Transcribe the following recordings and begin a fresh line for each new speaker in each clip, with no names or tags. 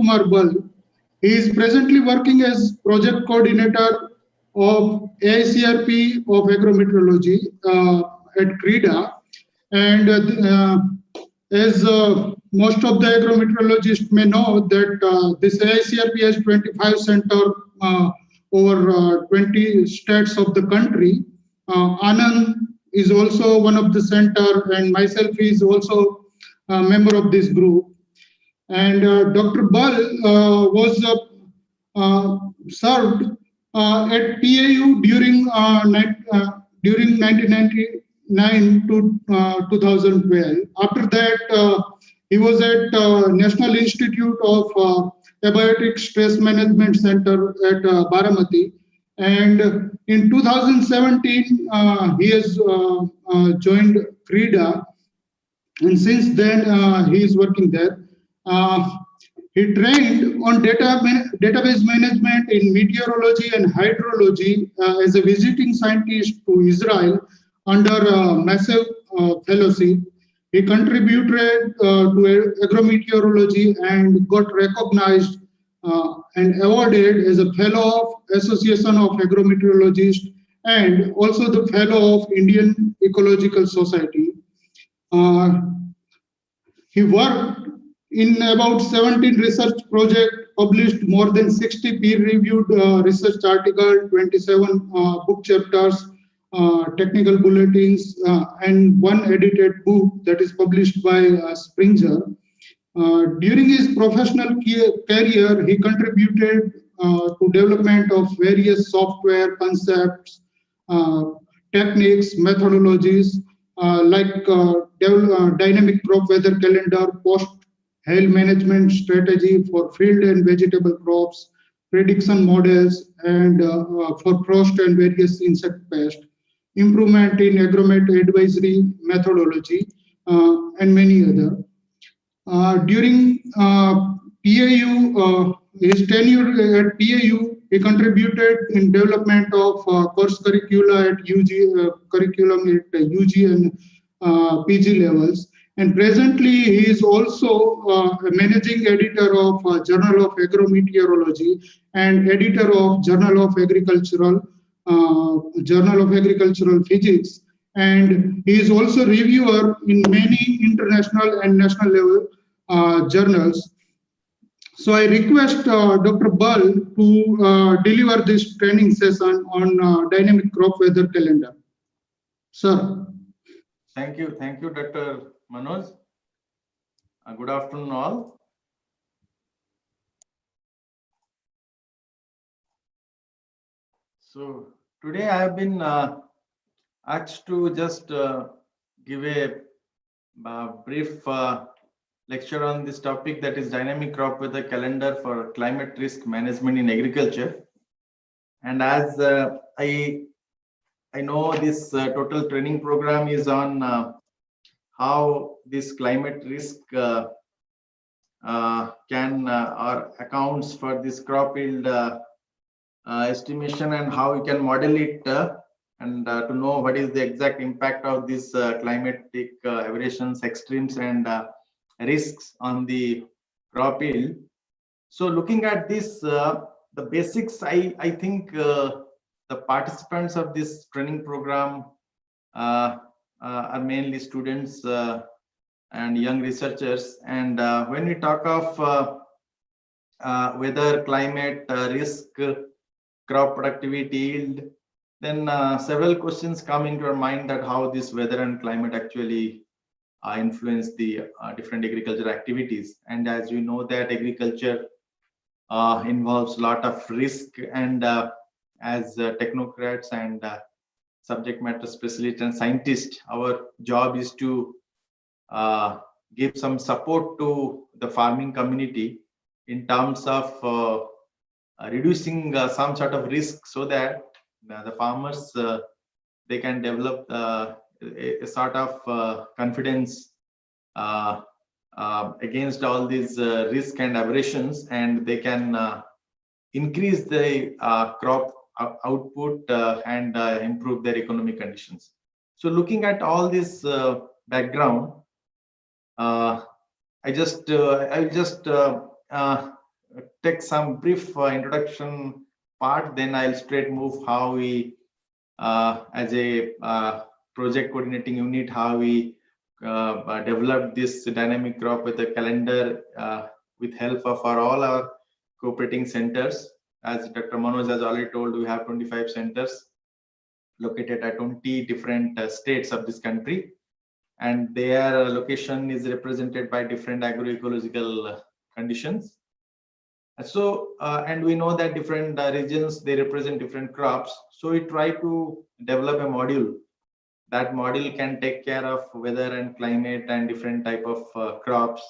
Kumar Bal. He is presently working as project coordinator of AICRP of agrometeorology at CREDA. And as most of the agrometeorologists may know that this AICRP has 25 centers over 20 states of the country. Anand is also one of the center, and myself is also a member of this group. And Dr. Bal was served at PAU during 1999 to 2012. After that, he was at National Institute of Abiotic Stress Management Center at Baramati. And in 2017, he has joined CREDA, and since then he is working there. He trained on database management in meteorology and hydrology as a visiting scientist to Israel under a massive fellowship. He contributed to agrometeorology and got recognized and awarded as a fellow of Association of Agrometeorologists and also the fellow of Indian Ecological Society. He worked in about 17 research projects, published more than 60 peer-reviewed research articles, 27 book chapters, technical bulletins, and one edited book that is published by Springer. During his professional career, he contributed to development of various software concepts, techniques, methodologies, like dynamic crop weather calendar, post-hail management strategy for field and vegetable crops, prediction models, and for frost and various insect pests, improvement in agromet advisory methodology, and many other. During PAU, his tenure at PAU, he contributed in development of course curricula at curriculum at UG and PG levels. And presently, he is also a managing editor of Journal of Agrometeorology and editor of Journal of Agricultural Physics. And he is also reviewer in many international and national level journals. So I request Dr. Bal to deliver this training session on dynamic crop weather calendar. Sir.
Thank you, Dr. Manoj. Good afternoon, all. So today I have been asked to just give a brief lecture on this topic, that is dynamic crop weather calendar for climate risk management in agriculture. And as I know this total training program is on how this climate risk can or accounts for this crop yield estimation and how you can model it and to know what is the exact impact of this climatic aberrations, extremes, and risks on the crop yield. So looking at this, the basics, I think the participants of this training program are mainly students and young researchers. And when we talk of weather, climate, risk, crop productivity, yield, then several questions come into our mind that how this weather and climate actually influence the different agriculture activities. And as you know that agriculture involves a lot of risk, and as technocrats and subject matter specialists and scientists, our job is to give some support to the farming community in terms of reducing some sort of risk, so that the farmers they can develop a sort of confidence against all these risk and aberrations, and they can increase the crop output and improve their economic conditions. So looking at all this background, I'll just take some brief introduction part, then I'll straight move how we, as a project coordinating unit, how we develop this dynamic crop with a calendar with help of all our cooperating centers. As Dr. Manoj has already told, we have 25 centers located at 20 different states of this country, and their location is represented by different agroecological conditions. So, and we know that different regions, they represent different crops. So we try to develop a module. That module can take care of weather and climate and different type of crops.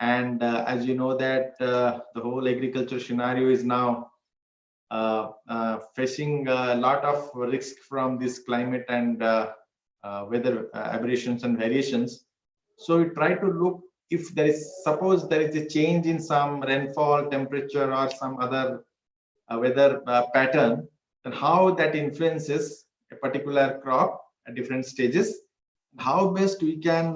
And as you know that the whole agriculture scenario is now facing a lot of risk from this climate and weather aberrations and variations. So we try to look if there is, suppose there is a change in some rainfall, temperature, or some other weather pattern, then how that influences a particular crop at different stages. How best we can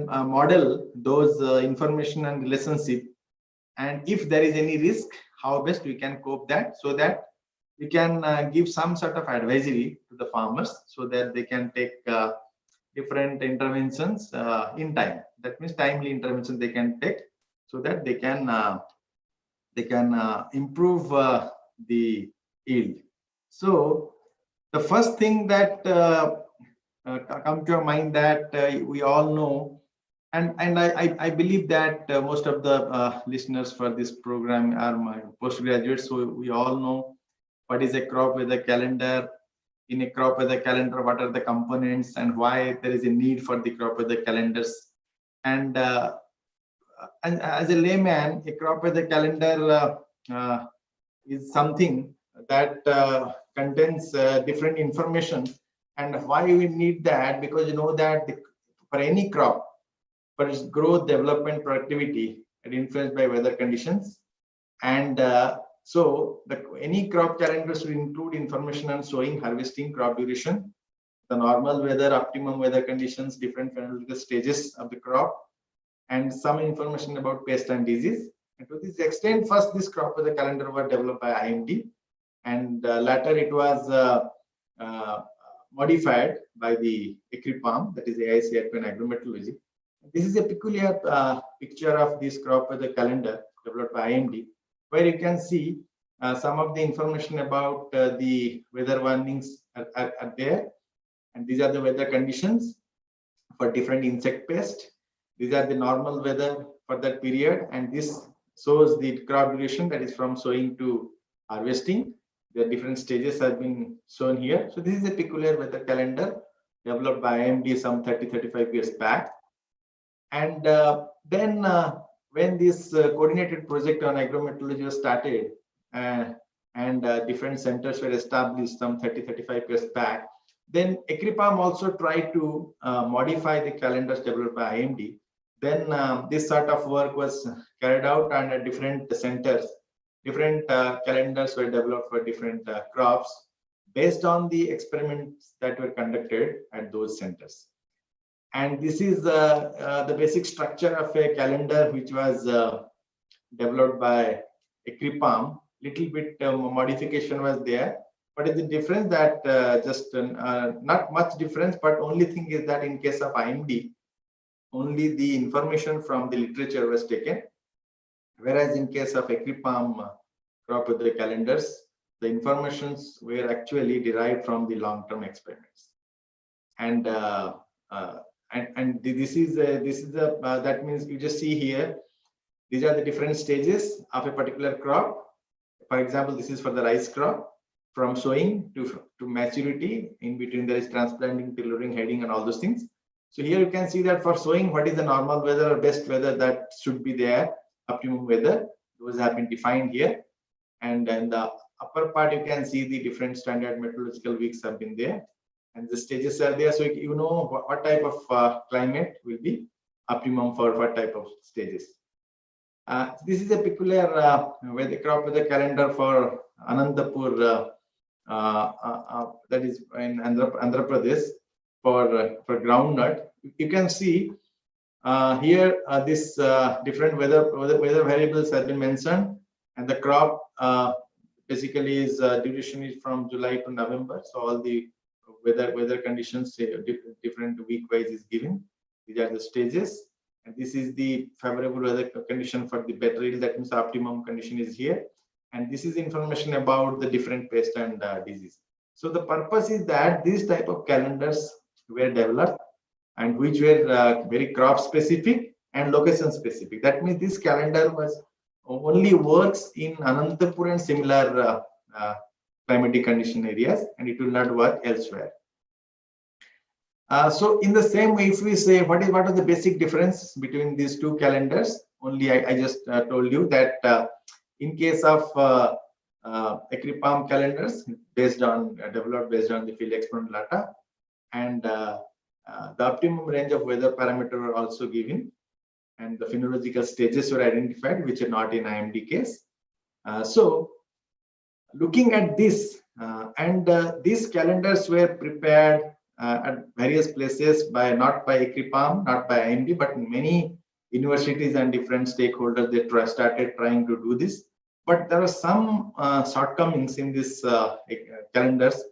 model those information and relationship, and if there is any risk, how best we can cope that, so that we can give some sort of advisory to the farmers so that they can take different interventions in time. That means timely intervention they can take so that they can improve the yield. So the first thing that come to your mind that we all know, and I believe that most of the listeners for this program are my postgraduates, so we all know what is a crop weather calendar. In a crop weather calendar, what are the components and why there is a need for the crop weather calendars. And as a layman, a crop weather calendar is something that contains different information. And why we need that? Because you know that for any crop, for its growth, development, productivity, it influenced by weather conditions. And so any crop calendar should include information on sowing, harvesting, crop duration, the normal weather, optimum weather conditions, different phenological stages of the crop, and some information about pest and disease. And to this extent, first this crop weather calendar was developed by IMD, and later it was modified by the ECRIPAM, that is AICRP and Agrometeorology. This is a peculiar picture of this crop weather calendar developed by IMD, where you can see some of the information about the weather warnings are there. And these are the weather conditions for different insect pests. These are the normal weather for that period. And this shows the crop duration, that is from sowing to harvesting. The different stages have been shown here. So this is a peculiar weather calendar developed by IMD some 30-35 years back. And then when this coordinated project on agrometeorology was started and different centers were established some 30-35 years back, then ECRIPAM also tried to modify the calendars developed by IMD. Then this sort of work was carried out, and at different centers, different calendars were developed for different crops based on the experiments that were conducted at those centers. And this is the basic structure of a calendar which was developed by ECRIPAM. Little bit modification was there, but it's the difference that just not much difference, but only thing is that in case of IMD, only the information from the literature was taken, whereas in case of ECRIPAM crop weather calendars, the informations were actually derived from the long-term experiments. And this is that means you just see here, these are the different stages of a particular crop. For example, this is for the rice crop, from sowing to maturity. In between there is transplanting, tillering, heading, and all those things. So here you can see that for sowing, what is the normal weather or best weather that should be there, optimum weather, those have been defined here. And then the upper part, you can see the different standard meteorological weeks have been there, and the stages are there, so you know what type of climate will be optimum for what type of stages. This is a peculiar crop weather calendar for Anantapur, that is in Andhra Pradesh, for groundnut. You can see Here, this different weather variables have been mentioned, and the crop basically is duration is from July to November. So all the weather conditions different week wise is given. These are the stages, and this is the favorable weather condition for the better yield. That means optimum condition is here, and this is information about the different pest and disease. So the purpose is that these type of calendars were developed and which were very crop specific and location specific. That means this calendar was only works in Anantapur and similar climatic condition areas, and it will not work elsewhere. So in the same way, if we say what are the basic difference between these two calendars, only I just told you that in case of AgriPalm calendars based on developed based on the field experiment data, and the optimum range of weather parameter were also given, and the phenological stages were identified, which are not in IMD case. So looking at this, these calendars were prepared at various places by not by AgriPalm, not by IMD, but many universities and different stakeholders. They started trying to do this, but there are some shortcomings in this calendars,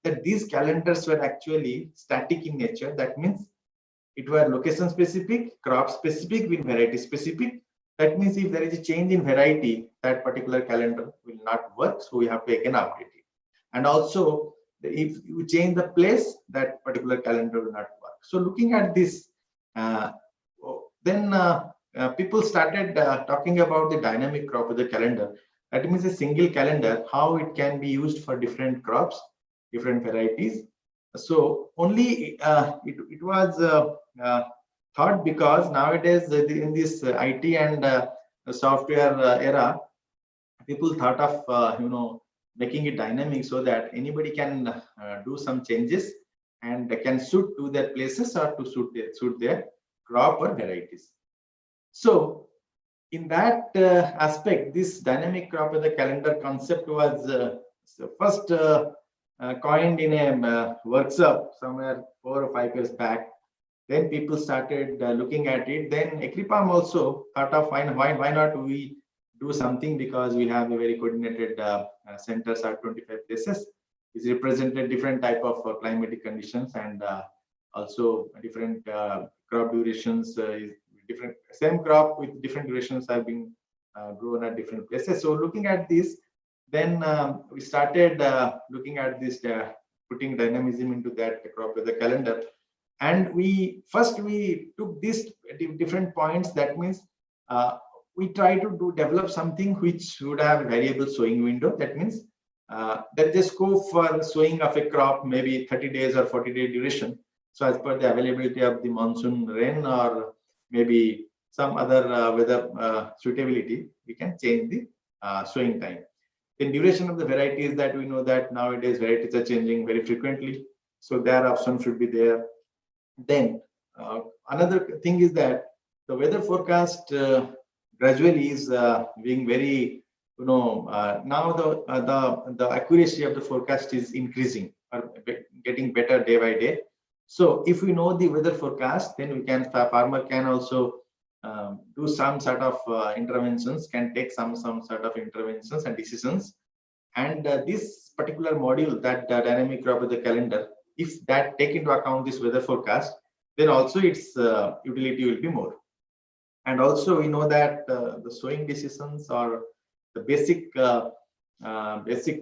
that these calendars were actually static in nature. That means it were location specific, crop specific, with variety specific. That means if there is a change in variety, that particular calendar will not work. So we have to again update it. And also, if you change the place, that particular calendar will not work. So looking at this, then people started talking about the dynamic crop weather calendar. That means a single calendar, how it can be used for different crops, different varieties. So only it was thought, because nowadays in this IT and software era, people thought of making it dynamic so that anybody can do some changes and can suit to their places or to suit their crop or varieties. So in that aspect, this dynamic crop weather calendar concept was first coined in a workshop somewhere 4 or 5 years back. Then people started looking at it. Then AgriPalm also thought of why not we do something, because we have a very coordinated centers at 25 places. It's represented different type of climatic conditions, and also different crop durations. Different same crop with different durations have been grown at different places. So looking at this, then we started looking at this, putting dynamism into that crop weather calendar. And we took these different points. That means we try to develop something which would have a variable sowing window. That means that the scope for sowing of a crop maybe 30 days or 40-day duration. So as per the availability of the monsoon rain or maybe some other weather suitability, we can change the sowing time. The duration of the varieties, that we know that nowadays varieties are changing very frequently, so their option should be there. Then another thing is that the weather forecast gradually is being very, now the accuracy of the forecast is increasing or getting better day by day. So if we know the weather forecast, then we can, farmer can also do some sort of interventions, can take some sort of interventions and decisions. And this particular module, that dynamic crop weather calendar, if that take into account this weather forecast, then also its utility will be more. And also we know that the sowing decisions are the basic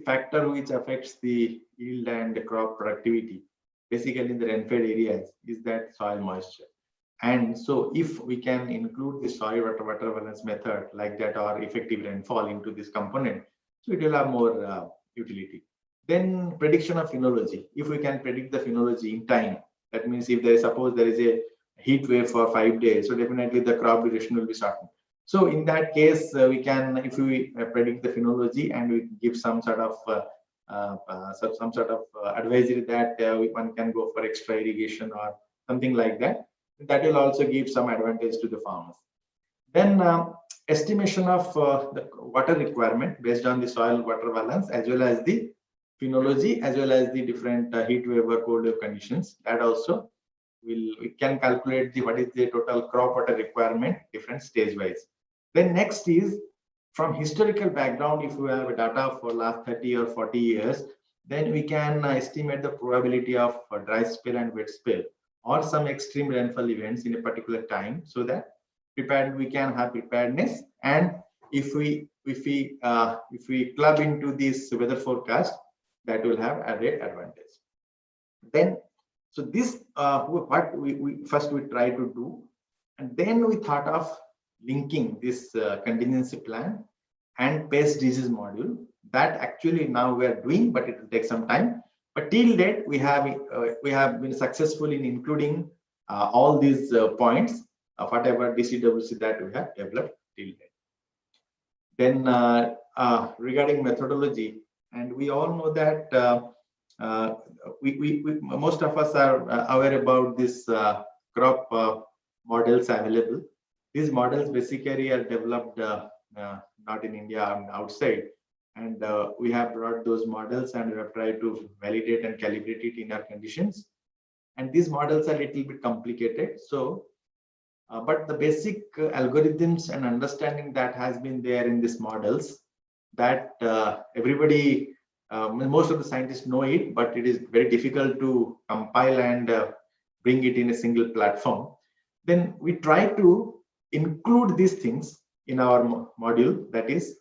factor which affects the yield and the crop productivity, basically in the rain-fed areas, is that soil moisture. And so if we can include the soil water balance method like that, or effective rainfall into this component, so it will have more utility. Then prediction of phenology. If we can predict the phenology in time, that means if suppose there is a heat wave for 5 days, so definitely the crop duration will be shortened. So in that case, we can, if we predict the phenology and we give some sort of advisory that one can go for extra irrigation or something like that, that will also give some advantage to the farmers. Then estimation of the water requirement based on the soil water balance, as well as the phenology, as well as the different heat wave or cold wave conditions, that also we can calculate what is the total crop water requirement different stage wise. Then next is from historical background. If we have data for last 30 or 40 years, then we can estimate the probability of dry spell and wet spell or some extreme rainfall events in a particular time, so that we can have preparedness. And if we club into this weather forecast, that will have added advantage. Then so this what we first try to do, and then we thought of linking this contingency plan and pest disease module. That actually now we are doing, but it will take some time. But till date, we have been successful in including all these points of whatever DCWC that we have developed till date. Then regarding methodology, and we all know that most of us are aware about this crop models available. These models basically are developed not in India, outside, and we have brought those models and we have tried to validate and calibrate it in our conditions. And these models are a little bit complicated. So, but the basic algorithms and understanding that has been there in these models, that everybody, most of the scientists know it, but it is very difficult to compile and bring it in a single platform. Then we try to include these things in our module. That is,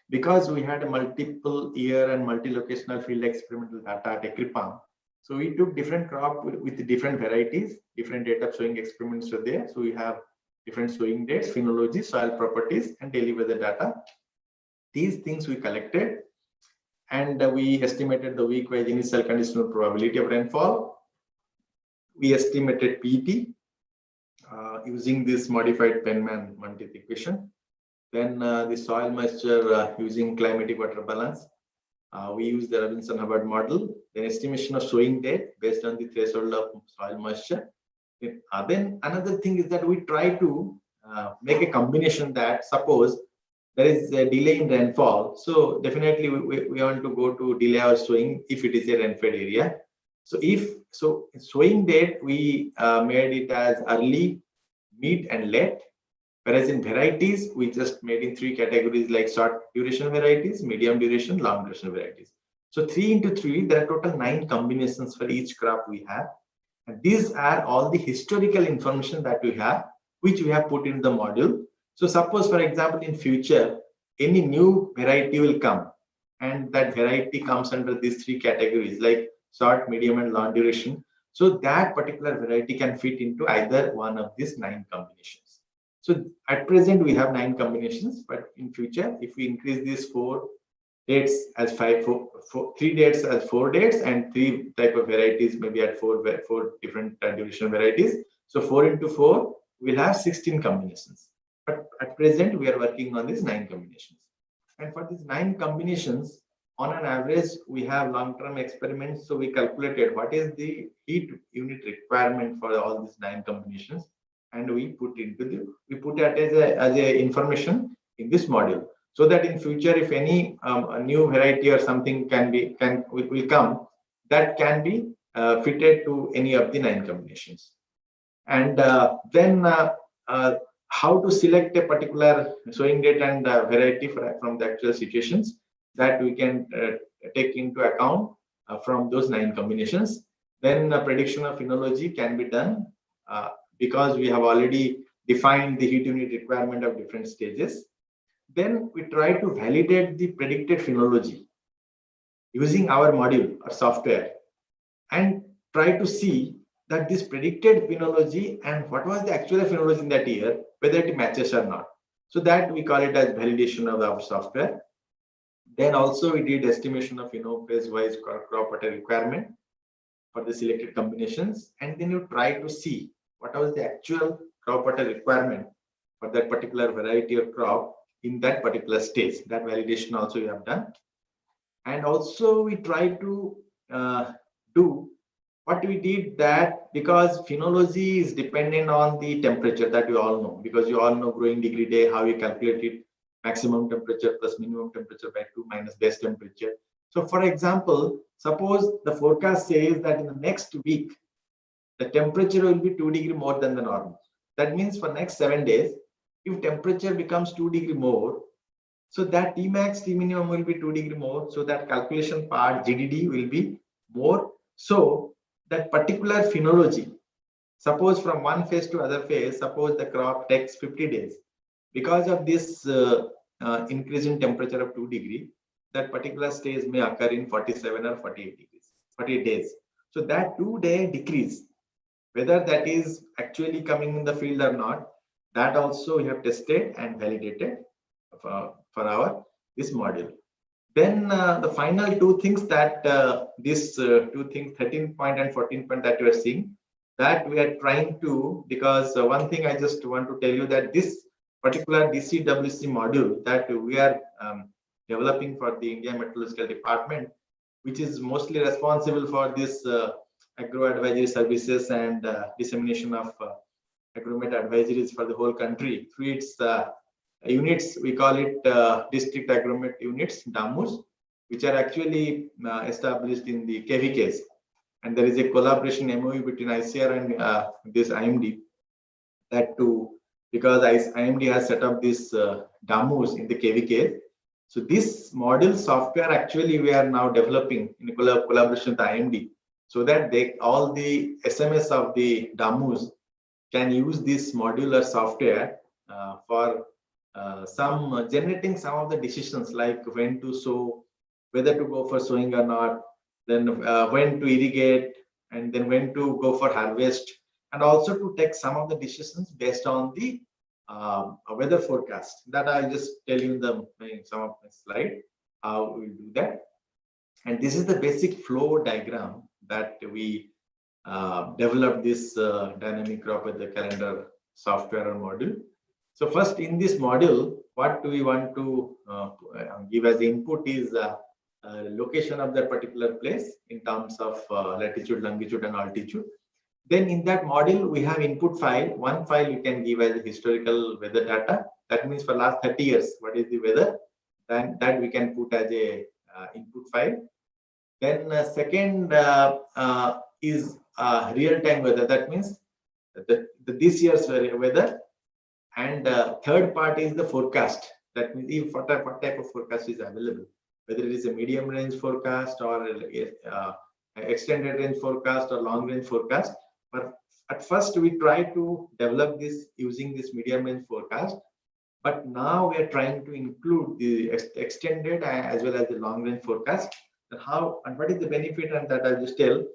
because we had a multiple year and multi-locational field experimental data at ECRIPAM. So we took different crop with different varieties, different date of sowing experiments were there. So we have different sowing dates, phenology, soil properties, and daily weather data. These things we collected, and we estimated the week-wise initial conditional probability of rainfall. We estimated PET using this modified Penman-Monteith equation. Then the soil moisture using climatic water balance. We use the Robinson-Hubbard model. Then estimation of sowing date based on the threshold of soil moisture. Then another thing is that we try to make a combination that, suppose there is a delay in rainfall, so definitely we want to go to delay our sowing if it is a rain-fed area. So sowing date we made it as early, mid, and late. Whereas in varieties, we just made in 3 categories, like short duration varieties, medium duration, long duration varieties. So 3 into 3, there are total 9 combinations for each crop we have. And these are all the historical information that we have, which we have put in the module. So suppose, for example, in future, any new variety will come, and that variety comes under these 3 categories, like short, medium, and long duration. So that particular variety can fit into either one of these 9 combinations. So at present we have 9 combinations, but in future, if we increase these 4 dates as 3 dates as 4 dates, and 3 type of varieties maybe at 4 different duration varieties. So 4 into 4 will have 16 combinations. But at present we are working on these 9 combinations. And for these 9 combinations, on an average, we have long-term experiments. So we calculated what is the heat unit requirement for all these 9 combinations, and we put it as a information in this module, so that in future, if any a new variety or something will come, that can be fitted to any of the 9 combinations. And then how to select a particular sowing date and variety from the actual situations, that we can take into account from those 9 combinations. Then prediction of phenology can be done because we have already defined the heat unit requirement of different stages. Then we try to validate the predicted phenology using our module or software, and try to see that this predicted phenology and what was the actual phenology in that year, whether it matches or not. So that we call it as validation of our software. Then also we did estimation of phase wise crop water requirement for the selected combinations, and then you try to see what was the actual crop water requirement for that particular variety of crop in that particular stage. That validation also we have done. And also we try to do what we did, that because phenology is dependent on the temperature, that you all know, because you all know growing degree day, how you calculate it, maximum temperature plus minimum temperature by 2 minus base temperature. So for example, suppose the forecast says that in the next week, the temperature will be 2 degree more than the normal. That means for next 7 days, if temperature becomes 2 degree more, so that Tmax, Tminimum will be 2 degree more. So that calculation part, GDD, will be more. So that particular phenology, suppose from one phase to other phase, suppose the crop takes 50 days. Because of this increase in temperature of 2 degree, that particular stage may occur in 47 or 48 degrees, 48 days. So that 2-day decrease, whether that is actually coming in the field or not, that also we have tested and validated for our this module. Then the final two things that this two things, 13 point and 14 point that you are seeing, that we are trying to, because one thing I just want to tell you that this particular DCWC module that we are developing for the India Meteorological Department, which is mostly responsible for this agro advisory services and dissemination of agromet advisories for the whole country through its units. We call it district agromet units, DAMUs, which are actually established in the KVKs. And there is a collaboration MOU between ICR and this IMD, that too, because IMD has set up this DAMUs in the KVK. So this module software actually we are now developing in collaboration with IMD, so that all the SMS of the DAMUs can use this modular software for some generating some of the decisions, like when to sow, whether to go for sowing or not, then when to irrigate, and then when to go for harvest, and also to take some of the decisions based on the weather forecast. That I'll just tell you in some of my slide how we do that. And this is the basic flow diagram that we developed this dynamic crop weather calendar software or module. So first, in this module, what do we want to give as input is location of that particular place in terms of latitude, longitude, and altitude. Then in that module, we have input file. One file you can give as historical weather data. That means for last 30 years, what is the weather? Then that we can put as a input file. Then second is real-time weather. That means this year's weather. And third part is the forecast. That means if what type of forecast is available, whether it is a medium range forecast or extended range forecast or long range forecast. But at first we try to develop this using this medium range forecast, but now we are trying to include the extended as well as the long range forecast. And how and what is the benefit, and that I'll just tell.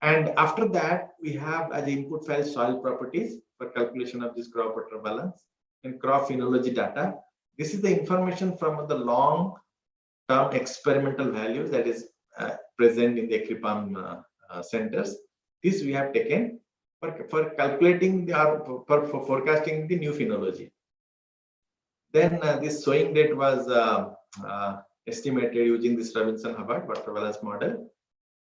And after that, we have as input file soil properties for calculation of this crop water balance and crop phenology data. This is the information from the long-term experimental values that is present in the ECRIPAM centers. This we have taken for calculating for forecasting the new phenology. Then this sowing date was estimated using this Robinson-Hubbard water balance model.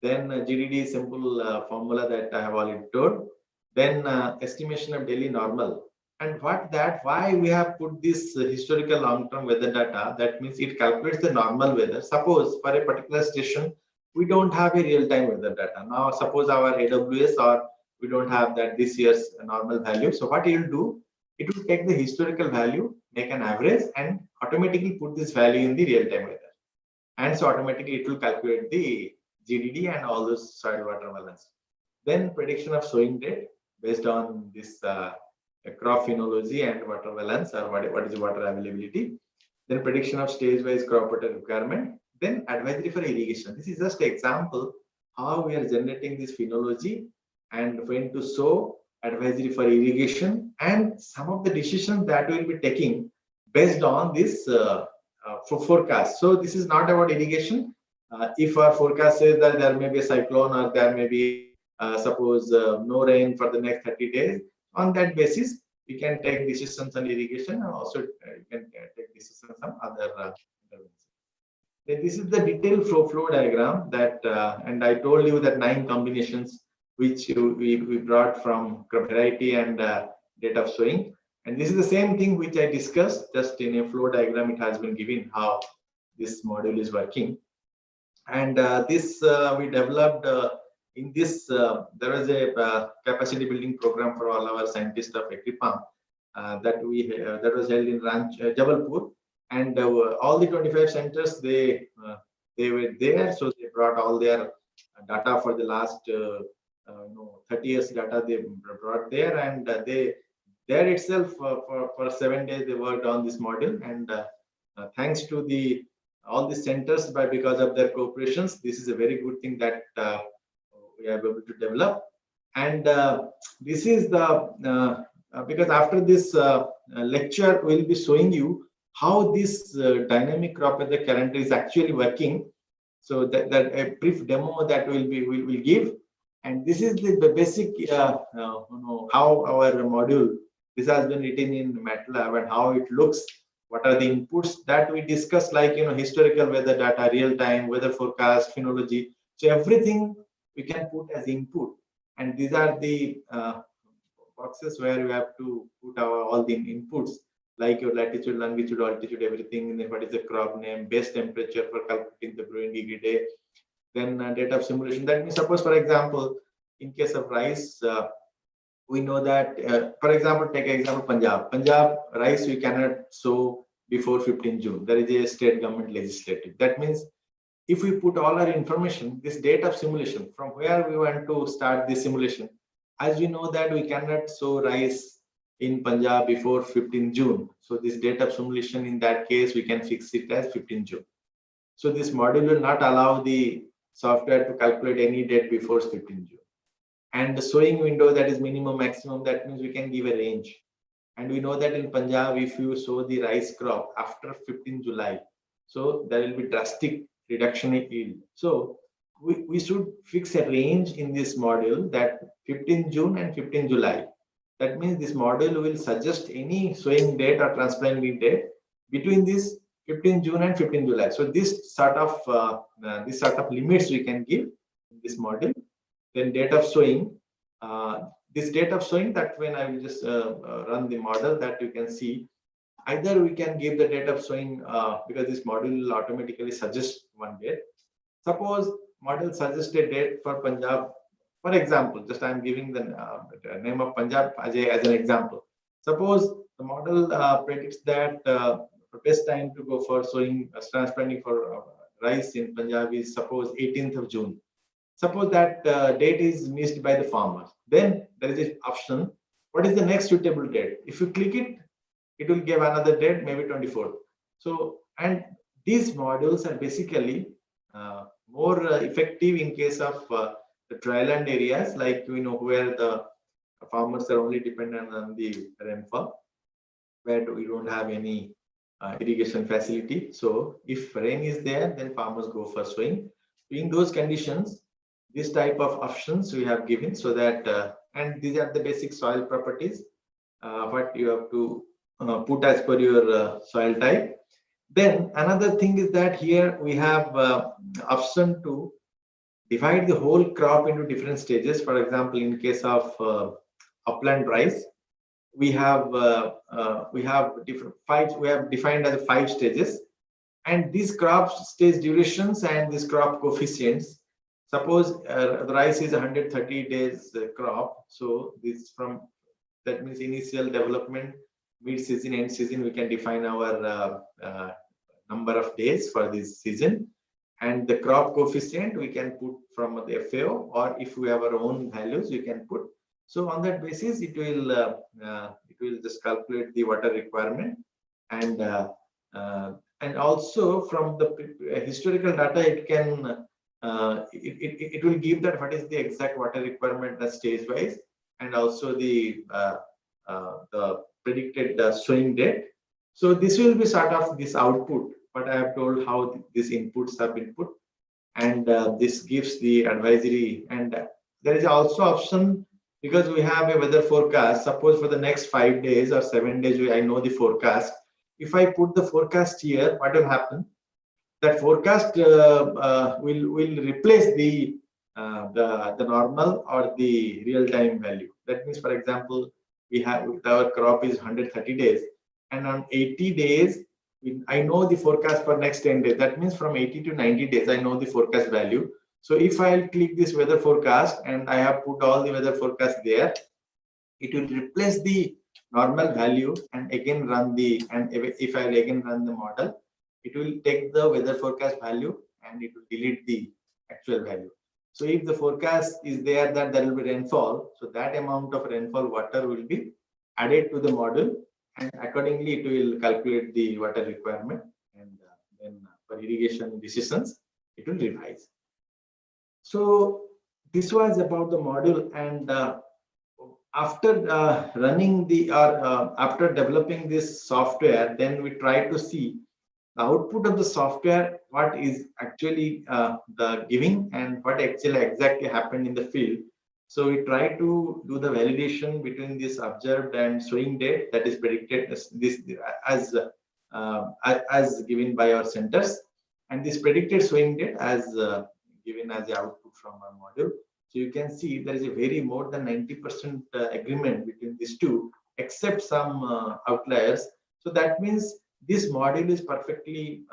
Then GDD simple formula that I have already told. Then estimation of daily normal. And why we have put this historical long-term weather data, that means it calculates the normal weather. Suppose for a particular station, we don't have a real-time weather data. Now suppose our AWS or we don't have that this year's normal value. So what it will do, it will take the historical value, make an average, and automatically put this value in the real-time weather. And so automatically it will calculate the GDD and all those soil water balance. Then prediction of sowing date based on this crop phenology and water balance, or what is the water availability. Then prediction of stage-wise crop water requirement. Then advisory for irrigation. This is just an example how we are generating this phenology and when to sow, advisory for irrigation, and some of the decisions that we will be taking based on this forecast. So this is not about irrigation. If our forecast says that there may be a cyclone or there may be suppose no rain for the next 30 days, on that basis we can take decisions on irrigation, and also you can take decisions on other interventions. This is the detailed flow diagram that and I told you that 9 combinations which we brought from variety and date of sowing. And this is the same thing which I discussed, just in a flow diagram it has been given how this module is working. And this we developed in this, there was a capacity building program for all our scientists of Agrifarm that was held in Jabalpur, and all the 25 centers they were there, so they brought all their data for the last 30 years data they brought there, and there itself for 7 days they worked on this model, and thanks to all the centers because of their cooperations, this is a very good thing that we are able to develop. And this is the because after this lecture we'll be showing you how this dynamic crop weather calendar is actually working. So that a brief demo that we'll give, and this is the basic how our module, this has been written in MATLAB, and how it looks, what are the inputs that we discuss, like historical weather data, real time weather forecast, phenology. So everything we can put as input, and these are the boxes where you have to put all the inputs, like your latitude, longitude, altitude, everything. And then what is the crop name, base temperature for calculating the growing degree day, then data of simulation. That means, suppose for example, in case of rice, we know that for example, take example Punjab rice we cannot sow before 15 June. There is a state government legislative. That means if we put all our information, this date of simulation, from where we want to start the simulation, as we know that we cannot sow rice in Punjab before 15 June. So this date of simulation, in that case, we can fix it as 15 June. So this module will not allow the software to calculate any date before 15 June. And the sowing window, that is minimum, maximum, that means we can give a range. And we know that in Punjab, if you sow the rice crop after 15 July, so there will be drastic reduction in yield. So we should fix a range in this module, that 15 June and 15 July. That means this module will suggest any sowing date or transplanting date between this 15 June and 15 July. So this sort of limits we can give in this module. Then date of sowing. This date of sowing, that when I will just run the model, that you can see, either we can give the date of sowing because this module will automatically suggest one date. Suppose model suggests a date for Punjab, for example, just I am giving the name of Punjab as an example. Suppose the model predicts that the best time to go for sowing, transplanting for rice in Punjab is suppose 18th of June. Suppose that date is missed by the farmers. Then there is an option, what is the next suitable date? If you click it, it will give another date, maybe 24th. So, and these modules are basically more effective in case of the dryland areas, like where the farmers are only dependent on the rainfall, where we don't have any irrigation facility. So if rain is there, then farmers go for sowing. In those conditions, this type of options we have given, so that and these are the basic soil properties, what you have to put as per your soil type. Then another thing is that here we have option to divide the whole crop into different stages. For example, in case of upland rice, we have defined as 5 stages, and these crop stage durations and these crop coefficients. Suppose the rice is 130 days crop, so this that means initial development, mid-season, end season, we can define our number of days for this season, and the crop coefficient we can put from the FAO, or if we have our own values we can put. So on that basis, it will just calculate the water requirement, and also from the historical data it can it will give that what is the exact water requirement stage wise, and also the predicted sowing date. So this will be sort of this output, but I have told how these inputs have been put, and this gives the advisory. And there is also option, because we have a weather forecast. Suppose for the next 5 days or 7 days, I know the forecast. If I put the forecast here, what will happen? That forecast will replace the normal or the real time value. That means, for example, our crop is 130 days, and on 80 days I know the forecast for next 10 days. That means from 80 to 90 days I know the forecast value. So if I'll click this weather forecast and I have put all the weather forecast there, it will replace the normal value and again run the, and if I again run the model, it will take the weather forecast value and it will delete the actual value. So if the forecast is there that there will be rainfall, so that amount of rainfall water will be added to the model, and accordingly it will calculate the water requirement, and then for irrigation decisions it will revise. So this was about the model, and after running the after developing this software, then we try to see the output of the software, what is actually the giving and what actually exactly happened in the field. So we try to do the validation between this observed and sowing date that is predicted as given by our centers, and this predicted sowing date as given as the output from our module. So you can see there is a very more than 90% agreement between these two, except some outliers. So that means this module is perfectly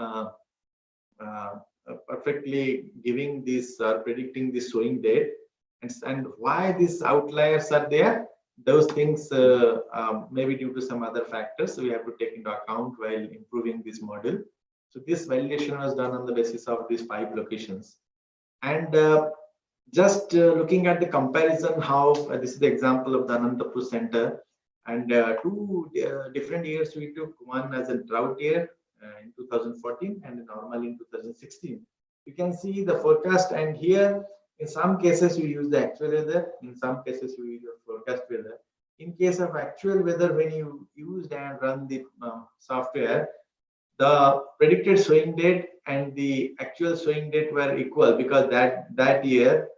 giving this predicting the sowing date, and why these outliers are there, those things maybe due to some other factors, so we have to take into account while improving this model. So this validation was done on the basis of these 5 locations, and just looking at the comparison, how this is the example of the Anantapur center, and 2 different years we took, one as a drought year in 2014 and normal in 2016. You can see the forecast, and here in some cases we use the actual weather, in some cases we use the forecast weather. In case of actual weather, when you used and run the software, the predicted sowing date and the actual sowing date were equal, because that year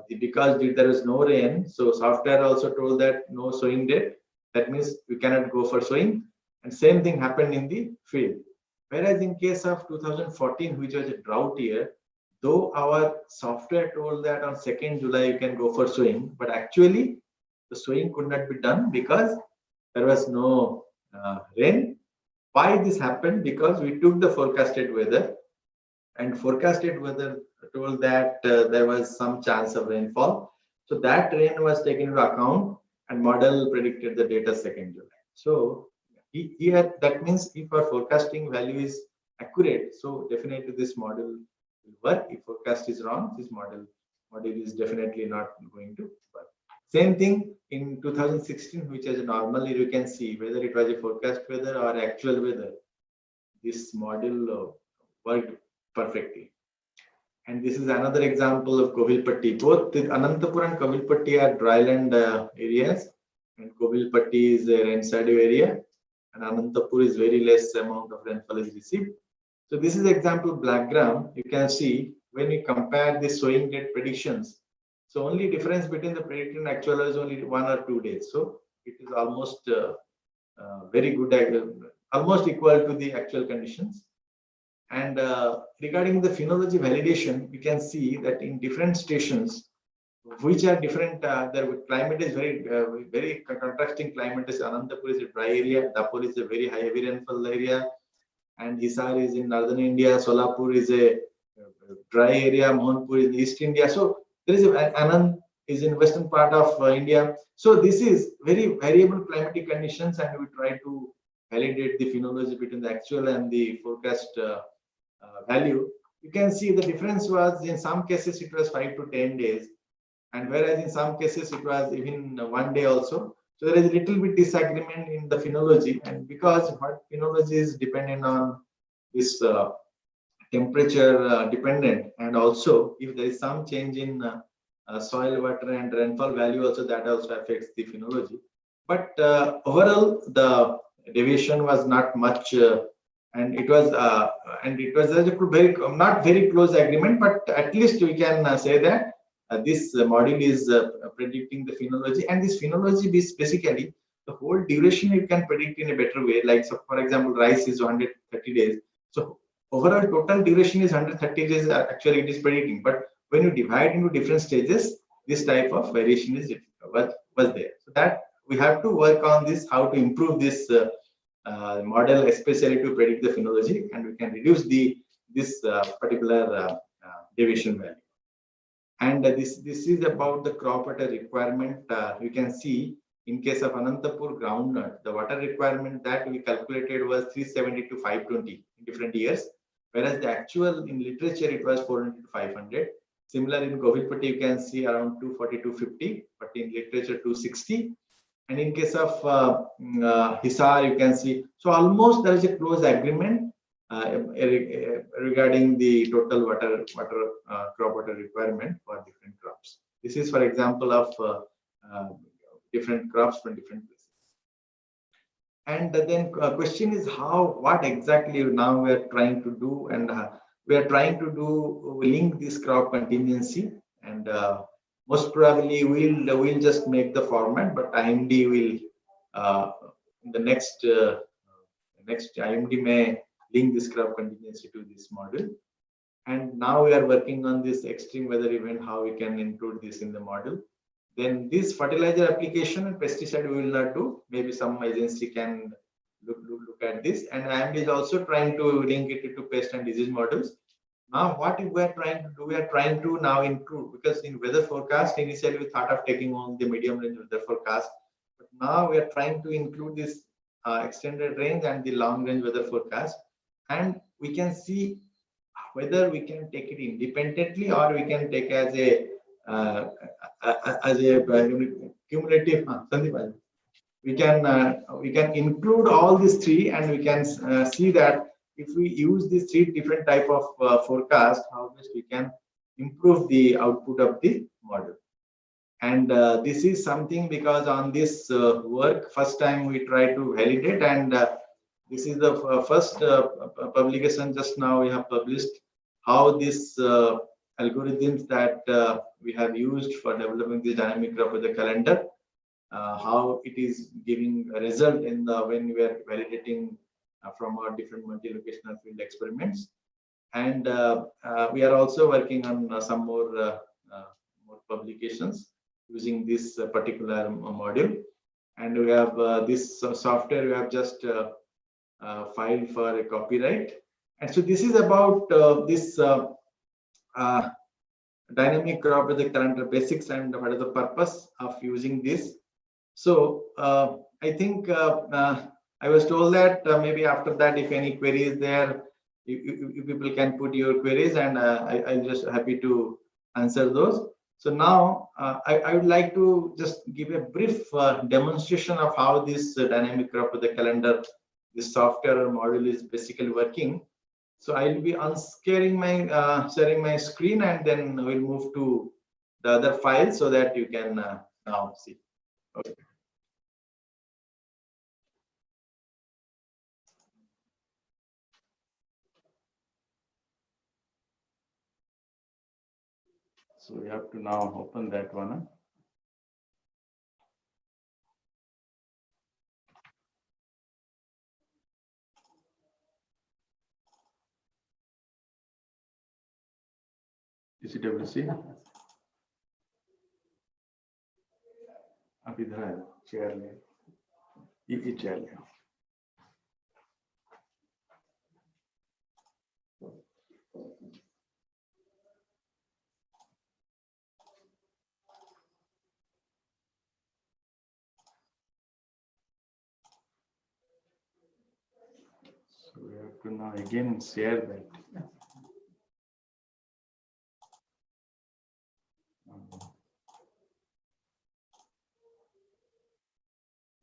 because there was no rain, so software also told that no sowing date, that means we cannot go for sowing, and same thing happened in the field. Whereas in case of 2014, which was a drought year, though our software told that on 2nd July you can go for sowing, but actually the sowing could not be done because there was no rain. Why this happened? Because we took the forecasted weather, and forecasted weather told that there was some chance of rainfall. So that rain was taken into account, and model predicted the data 2nd July. So here that means if our forecasting value is accurate, so definitely this model will work. If forecast is wrong, this model is definitely not going to work. Same thing in 2016, which is normally you can see whether it was a forecast weather or actual weather, this model worked perfectly. And this is another example of Kovilpatti. Both Anantapur and Kovilpatti are dryland areas, and Kovilpatti is a rain-shadow area, and Anantapur is very less amount of rainfall is received. So this is example blackgram. You can see when we compare the sowing date predictions, so only difference between the predicted and actual is only 1 or 2 days. So it is almost very good, almost equal to the actual conditions. And regarding the phenology validation, you can see that in different stations, which are different, their climate is very contrasting climate. Is Anantapur is a dry area, Dapur is a very high heavy rainfall area, and Hisar is in northern India, Solapur is a dry area, Mohanpur is in East India. So there is Anand is in western part of India. So this is very variable climatic conditions, and we try to validate the phenology between the actual and the forecast value. You can see the difference was in some cases it was 5 to 10 days, and whereas in some cases it was even 1 day also. So there is a little bit disagreement in the phenology, and because what phenology is dependent on this temperature dependent, and also if there is some change in soil, water, and rainfall value, also that also affects the phenology. But overall, the deviation was not much, and it was a very not very close agreement, but at least we can say that this module is predicting the phenology, and this phenology is basically the whole duration you can predict in a better way. Like, so for example, rice is 130 days. So overall total duration is 130 days. Actually, it is predicting, but when you divide into different stages, this type of variation is was there. So that we have to work on this, how to improve this model, especially to predict the phenology, and we can reduce this particular deviation value. And this is about the crop water requirement. You can see in case of Anantapur groundnut, the water requirement that we calculated was 370 to 520 in different years, whereas the actual in literature it was 400 to 500. Similar in Govildpatti, you can see around 240 to 250, but in literature 260. And in case of Hisar, you can see, so almost there is a close agreement regarding the total crop water requirement for different crops. This is for example of different crops from different places. And then question is what exactly now we are trying to do, and we are trying to do link this crop contingency, and most probably we'll just make the format, but IMD will in the next IMD may link this crop contingency to this model. And now we are working on this extreme weather event, how we can include this in the model. Then this fertilizer application and pesticide we will not do. Maybe some agency can look at this. And IMD is also trying to link it to pest and disease models. Now, what we are trying to do, we are trying to now include, because in weather forecast, initially we thought of taking on the medium range weather forecast, but now we are trying to include this extended range and the long range weather forecast, and we can see whether we can take it independently or we can take as a cumulative. We can include all these three, and we can see that if we use these three different type of forecast, how best we can improve the output of the model. And this is something because on this work, first time we try to validate, and this is the first publication just now we have published, how this algorithms that we have used for developing the dynamic crop weather calendar, how it is giving a result in when we are validating from our different multi-locational field experiments. And we are also working on some more publications using this particular module. And we have this software we have just filed for a copyright. And so this is about this dynamic crop weather calendar basics and what is the purpose of using this. So I think I was told that maybe after that, if any queries there, you people can put your queries, and I'm just happy to answer those. So now I would like to just give a brief demonstration of how this dynamic crop weather calendar, this software module is basically working. So I'll be sharing my screen, and then we'll move to the other file so that you can now see. Okay. So we have to now open that one. ECWC. अब इधर है, chair ले, ये chair ले. So we have to now again share that.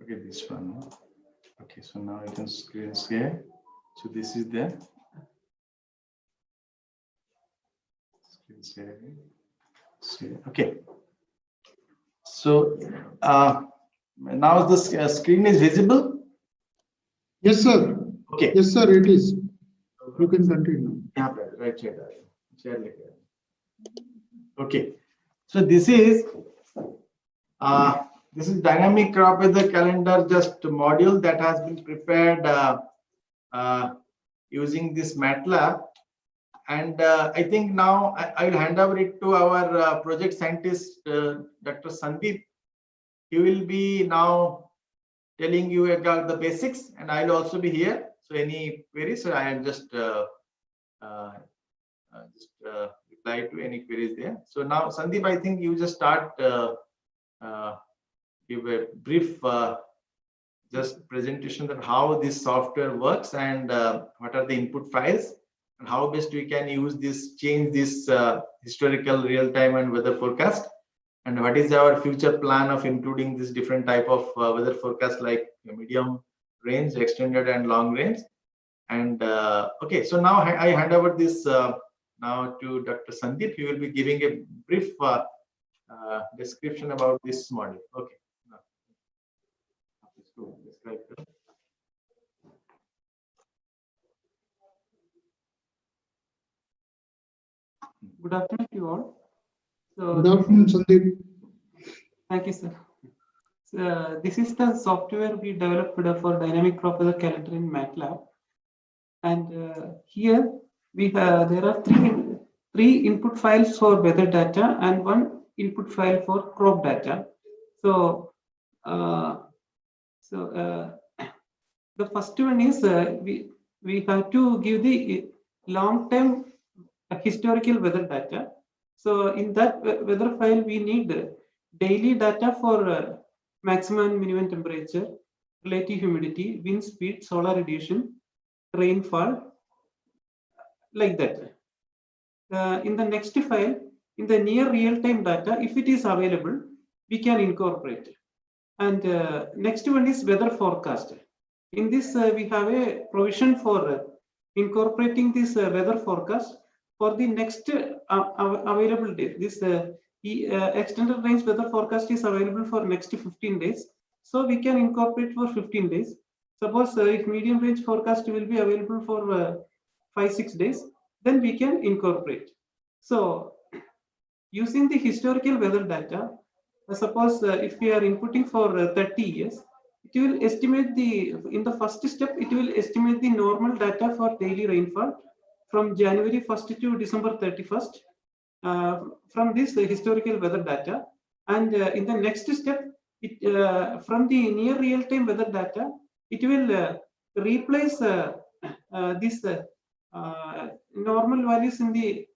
Okay, this one. Okay, so now I can screen share. So this is the screen sharing. Okay. So now the screen is visible.
Yes, sir.
Okay.
Yes, sir. It is. You can continue.
Yeah, right. Share. Okay. So this is dynamic crop weather calendar, just a module that has been prepared using this MATLAB. And I think now I will hand over it to our project scientist, Dr. Sandeep. He will be now telling you about the basics, and I'll also be here. So any queries, so I am just reply to any queries there. So now, Sandeep, I think you just start, give a brief just presentation that how this software works and what are the input files and how best we can use this, change this historical real-time and weather forecast, and what is our future plan of including this different type of weather forecast like medium range, extended and long range. And okay, so now I hand over this now to Dr. Sandeep. He will be giving a brief description about this model. Okay.
Good afternoon to you all.
Good afternoon, Sandeep.
Thank you, sir. So, this is the software we developed for dynamic crop weather calendar in MATLAB. And here we have, there are three input files for weather data and one input file for crop data. So, the first one is we have to give the long-term historical weather data. So in that weather file, we need daily data for maximum and minimum temperature, relative humidity, wind speed, solar radiation, rainfall, like that. In the next file, in the near real-time data, if it is available, we can incorporate. And next one is weather forecast. In this, we have a provision for incorporating this weather forecast for the next available day. This extended range weather forecast is available for next 15 days. So we can incorporate for 15 days. Suppose if medium range forecast will be available for 5-6 days, then we can incorporate. So using the historical weather data, suppose if we are inputting for 30 years, it will estimate the, in the first step, it will estimate the normal data for daily rainfall from January 1st to December 31st from this historical weather data. And in the next step, it, from the near real-time weather data, it will replace this normal values in the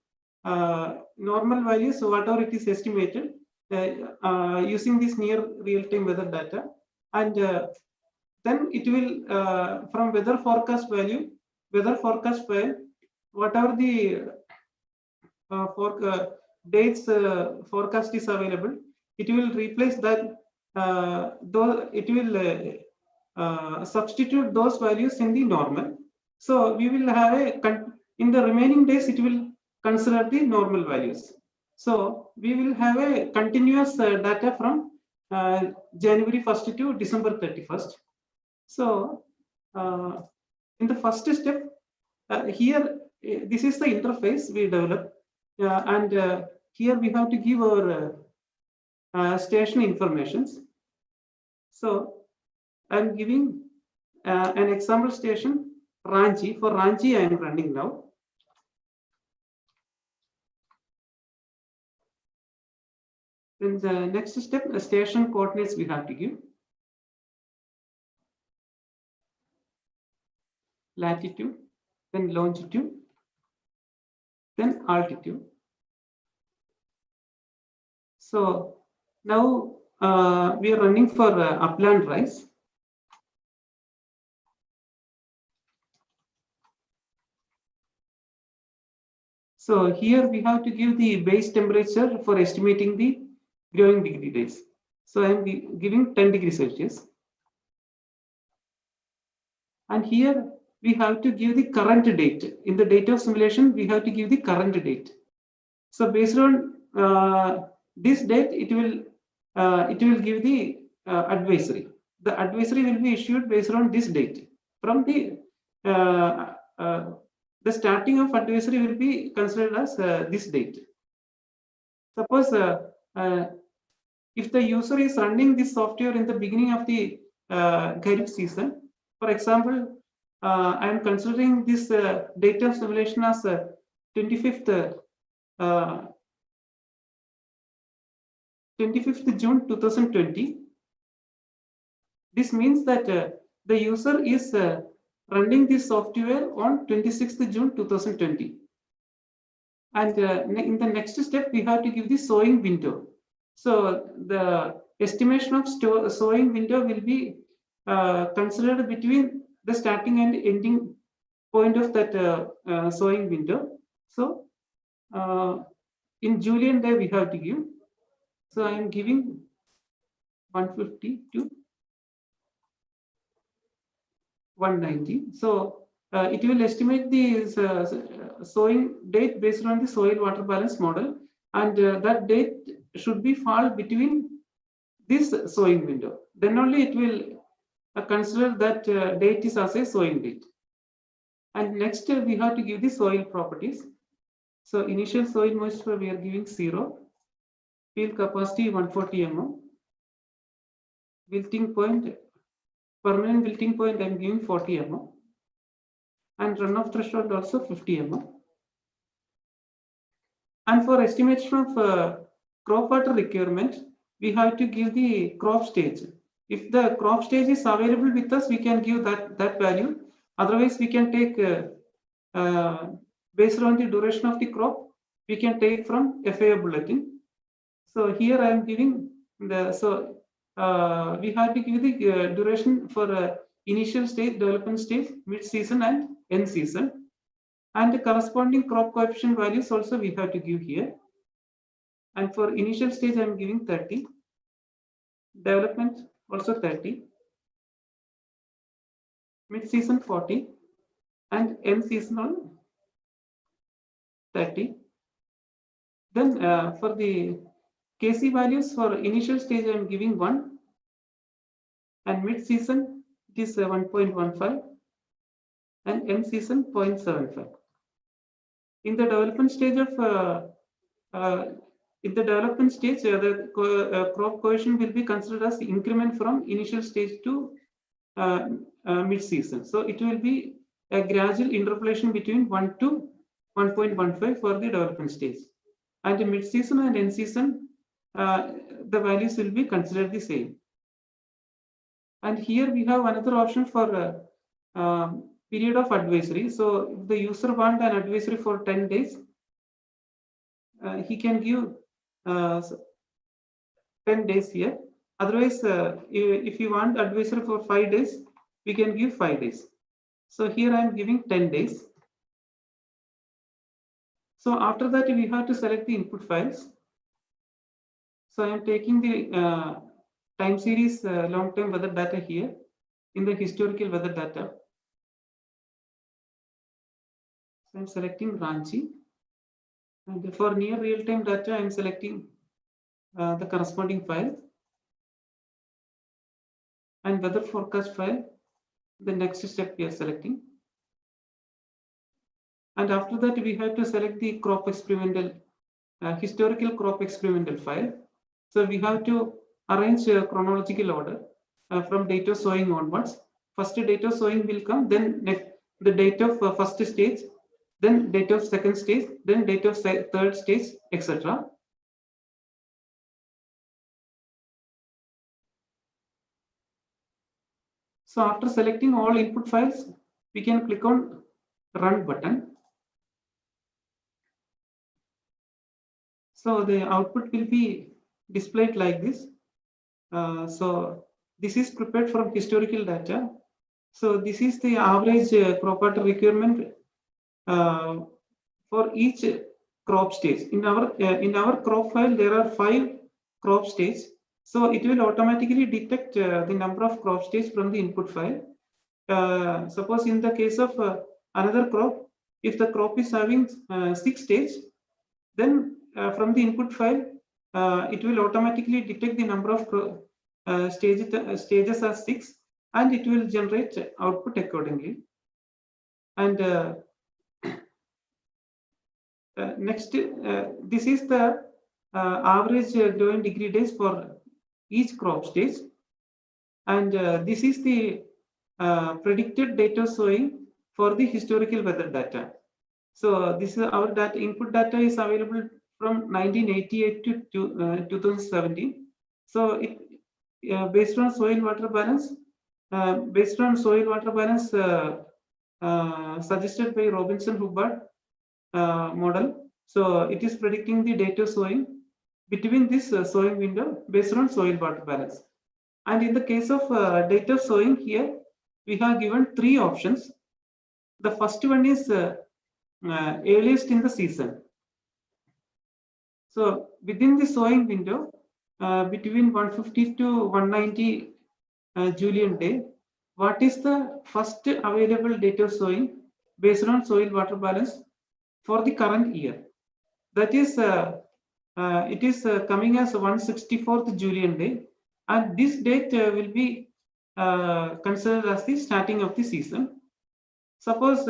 normal values, whatever it is estimated, using this near real-time weather data. And then it will, from weather forecast value, weather forecast file, whatever the dates forecast is available, it will replace that, though it will substitute those values in the normal. So we will have a, in the remaining days, it will consider the normal values. So we will have a continuous data from January 1st to December 31st. So in the first step, here, this is the interface we developed. And here we have to give our station informations. So I'm giving an example station, Ranchi. For Ranchi, I am running now. Then the next step, the station coordinates we have to give. Latitude, then longitude, then altitude. So now we are running for upland rice. So here we have to give the base temperature for estimating the growing degree days. So I am giving 10 degrees Celsius. And here we have to give the current date. In the date of simulation, we have to give the current date. So based on this date, it will give the advisory. The advisory will be issued based on this date. From the starting of advisory will be considered as this date. Suppose if the user is running this software in the beginning of the Kharif season, for example, I am considering this date of simulation as 25th June 2020. This means that the user is running this software on 26th June 2020. And in the next step, we have to give the sowing window. So the estimation of sowing window will be considered between the starting and ending point of that sowing window. So in Julian day we have to give. So I am giving 150 to 190. So it will estimate the sowing date based on the soil water balance model, and that date should be fall between this sowing window. Then only it will consider that date is as a sowing date. And next we have to give the soil properties. So initial soil moisture we are giving 0, field capacity 140 mm, wilting point, permanent wilting point I am giving 40 mm, and runoff threshold also 50 mm. And for estimation of crop water requirement, we have to give the crop stage. If the crop stage is available with us, we can give that value. Otherwise, we can take based on the duration of the crop, we can take from FAO bulletin. So here I am giving the, so we have to give the duration for initial stage, development stage, mid-season and end season. And the corresponding crop coefficient values also we have to give here. And for initial stage, I am giving 30. Development also 30. Mid-season 40. And end season on 30. Then for the KC values for initial stage, I am giving 1. And mid-season it is 1.15. And end season 0.75. In the development stage of the crop coefficient will be considered as the increment from initial stage to mid-season. So it will be a gradual interpolation between 1 to 1.15 for the development stage. And the mid-season and end season, the values will be considered the same. And here we have another option for period of advisory. So if the user wants an advisory for 10 days, he can give 10 days here. Otherwise, if you want advisory for 5 days, we can give 5 days. So here I am giving 10 days. So after that, we have to select the input files. So I am taking the time series long-term weather data here in the historical weather data. So I'm selecting Ranchi. And for near real-time data, I'm selecting the corresponding file. And weather forecast file, the next step we are selecting. And after that, we have to select the crop experimental, historical crop experimental file. So we have to arrange chronological order from date of sowing onwards. First date of sowing will come, then next, the date of first stage, then date of second stage, then date of third stage, etc. So after selecting all input files, we can click on Run button. So the output will be displayed like this. So this is prepared from historical data. So this is the average crop water requirement for each crop stage. In our crop file, there are 5 crop stages. So it will automatically detect the number of crop stages from the input file. Suppose in the case of another crop, if the crop is having 6 stages, then from the input file, it will automatically detect the number of stages as 6, and it will generate output accordingly. And next, this is the average growing degree days for each crop stage, and this is the predicted date of sowing for the historical weather data. So this is our data. Input data is available from 1988 to 2017. So it based on soil water balance, suggested by Robinson Hubbard model. So it is predicting the date of sowing between this sowing window based on soil water balance. And in the case of date of sowing here, we have given three options. The first one is earliest in the season. So within the sowing window, between 150 to 190 Julian day, what is the first available date of sowing based on soil water balance for the current year? That is, it is coming as 164th Julian day, and this date will be considered as the starting of the season. Suppose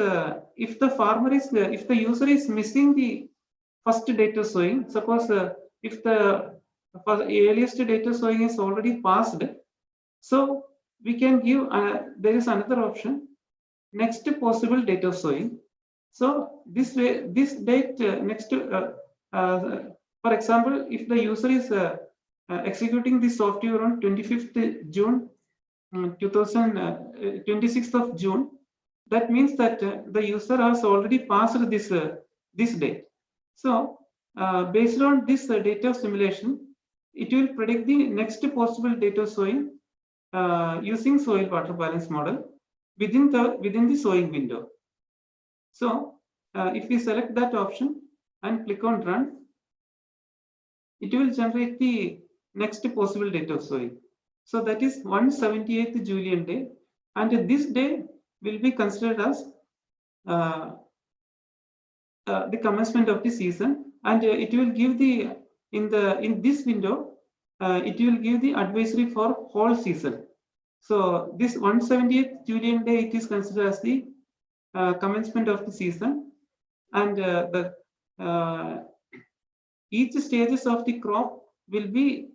if the farmer is, if the user is missing the first date of sowing, suppose if the earliest date of sowing is already passed, so we can give, there is another option, next possible date of sowing. So this way, this date next to, for example, if the user is executing the software on 25th June 26th of June, that means that the user has already passed this this date. So based on this data simulation, it will predict the next possible date of sowing using soil water balance model within the sowing window. So if we select that option and click on run, it will generate the next possible date of sowing. So that is 178th Julian day, and this day will be considered as the commencement of the season, and it will give the in this window it will give the advisory for whole season. So this 178th Julian day, it is considered as the commencement of the season, and each stages of the crop will be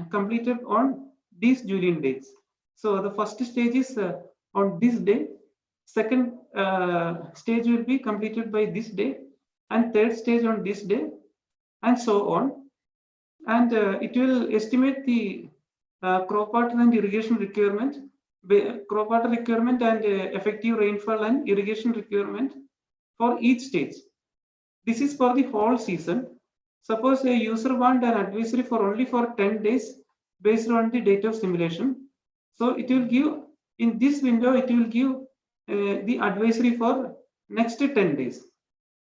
completed on these Julian dates. So the first stage is on this day, second stage will be completed by this day, and third stage on this day, and so on. And it will estimate the crop water and irrigation requirement, crop water requirement, and effective rainfall and irrigation requirement for each stage. This is for the whole season. Suppose a user wants an advisory for only for 10 days based on the date of simulation. So it will give, in this window, it will give the advisory for next 10 days.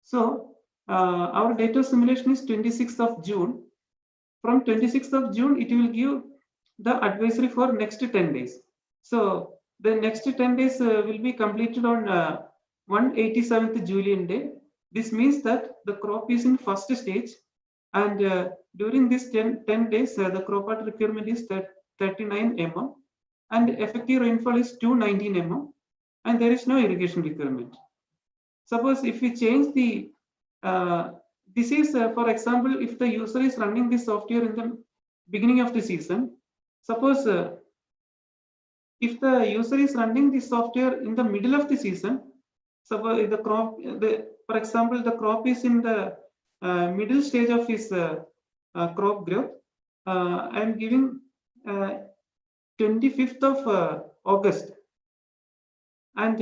So our date of simulation is 26th of June. From 26th of June, it will give the advisory for next 10 days. So the next 10 days will be completed on 187th Julian day. This means that the crop is in first stage, and during this 10 days, the crop water requirement is 39 mm, and effective rainfall is 219 mm, and there is no irrigation requirement. Suppose if we change the, this is for example, if the user is running this software in the beginning of the season, suppose if the user is running the software in the middle of the season, suppose the crop, for example, the crop is in the middle stage of his crop growth, I am giving 25th of August, and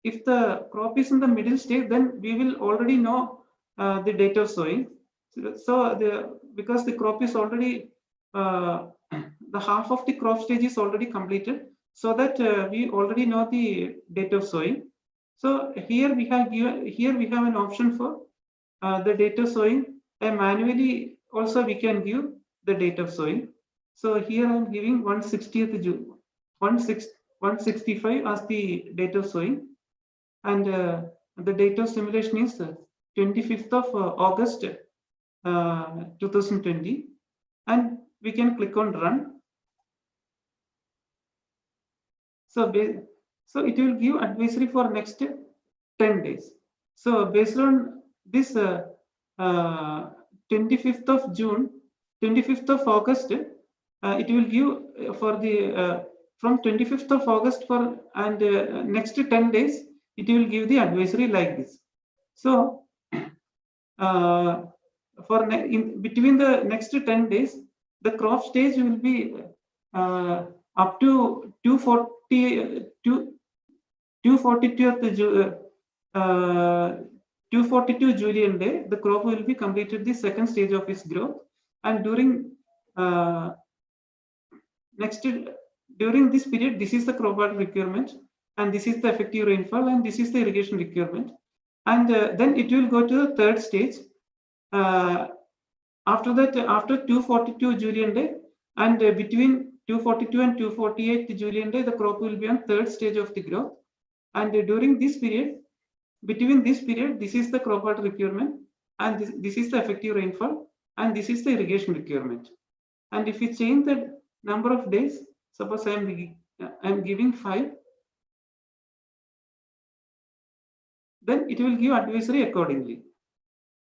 if the crop is in the middle stage, then we will already know the date of sowing. So because the crop is already the half of the crop stage is already completed, so that we already know the date of sowing. So here we have an option for the date of sowing, and manually also we can give the date of sowing. So here I am giving 160th June, 165 as the date of sowing, and the date of simulation is 25th of August 2020, and we can click on run. So it will give advisory for next 10 days. So based on this 25th of June, 25th of August, it will give for the from 25th of August for and next 10 days, it will give the advisory like this. So between the next 10 days, the crop stage will be up to 242th 242 Julian day, the crop will be completed the second stage of its growth, and during during this period, this is the crop water requirement, and this is the effective rainfall, and this is the irrigation requirement, and then it will go to the third stage. After that, after 242 Julian day, and between 242 and 248 Julian day, the crop will be on third stage of the growth, and during this period, between this period, this is the crop water requirement, and this is the effective rainfall, and this is the irrigation requirement. And if we change the number of days, suppose I am giving 5, then it will give advisory accordingly.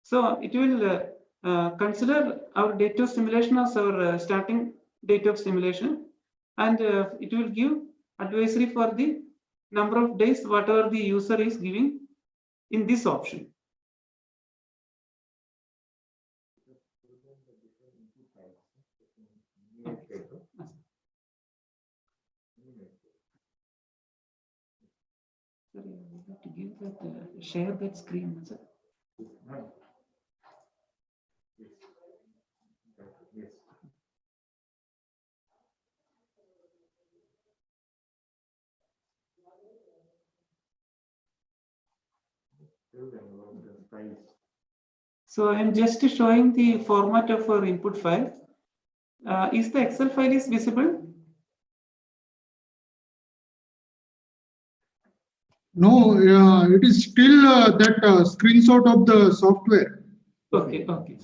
So it will consider our date of simulation as our starting date of simulation, and it will give advisory for the number of days whatever the user is giving in this option. Sorry, we have to give that share that screen. Sir.
Yes.
So I'm just showing the format of our input file. Is the Excel file is visible?
No, it is still that screenshot of the software.
Okay, okay.